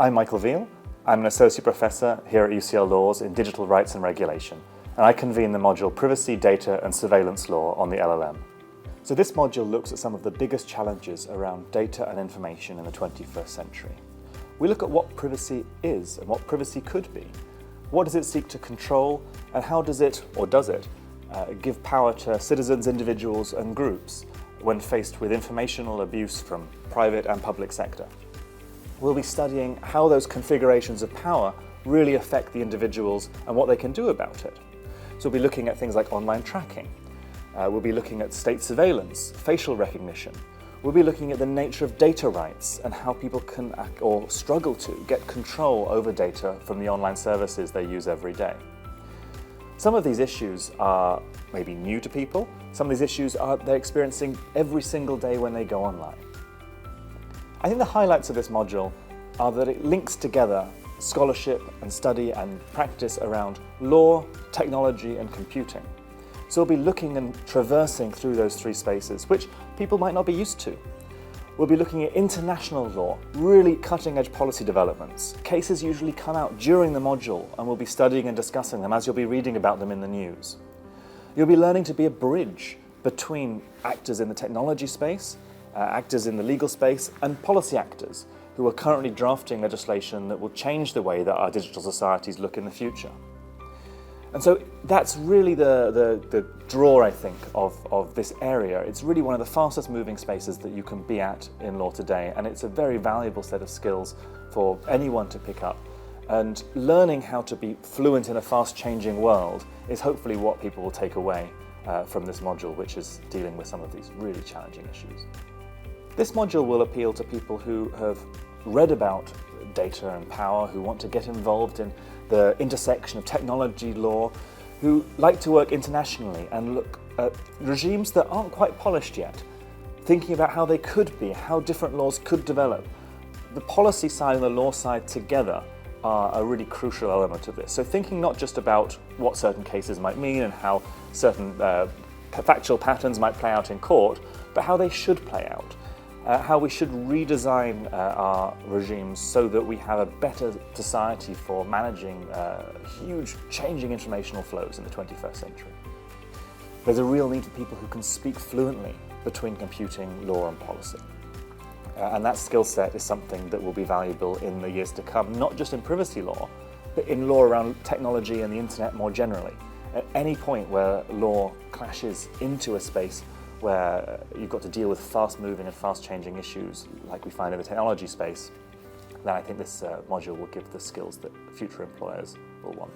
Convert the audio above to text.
I'm Michael Veal. I'm an Associate Professor here at UCL Laws in Digital Rights and Regulation, and I convene the module Privacy, Data and Surveillance Law on the LLM. So this module looks at some of the biggest challenges around data and information in the 21st century. We look at what privacy is and what privacy could be. What does it seek to control, and how does it, or does it, give power to citizens, individuals and groups when faced with informational abuse from private and public sector? We'll be studying how those configurations of power really affect the individuals and what they can do about it. So we'll be looking at things like online tracking. We'll be looking at state surveillance, facial recognition. We'll be looking at the nature of data rights and how people can or struggle to get control over data from the online services they use every day. Some of these issues are maybe new to people. Some of these issues they're experiencing every single day when they go online. I think the highlights of this module are that it links together scholarship and study and practice around law, technology and computing. So we'll be looking and traversing through those three spaces, which people might not be used to. We'll be looking at international law, really cutting-edge policy developments. Cases usually come out during the module, and we'll be studying and discussing them as you'll be reading about them in the news. You'll be learning to be a bridge between actors in the technology space, actors in the legal space, and policy actors who are currently drafting legislation that will change the way that our digital societies look in the future. And so that's really the draw, I think, of this area. It's really one of the fastest moving spaces that you can be at in law today, and it's a very valuable set of skills for anyone to pick up. And learning how to be fluent in a fast-changing world is hopefully what people will take away from this module, which is dealing with some of these really challenging issues. This module will appeal to people who have read about data and power, who want to get involved in the intersection of technology law, who like to work internationally and look at regimes that aren't quite polished yet, thinking about how they could be, how different laws could develop. The policy side and the law side together are a really crucial element of this. So thinking not just about what certain cases might mean and how certain factual patterns might play out in court, but how they should play out. How we should redesign our regimes so that we have a better society for managing huge changing informational flows in the 21st century. There's a real need for people who can speak fluently between computing, law and policy. And that skill set is something that will be valuable in the years to come, not just in privacy law, but in law around technology and the internet more generally. At any point where law clashes into a space where you've got to deal with fast-moving and fast-changing issues like we find in the technology space, then I think this module will give the skills that future employers will want.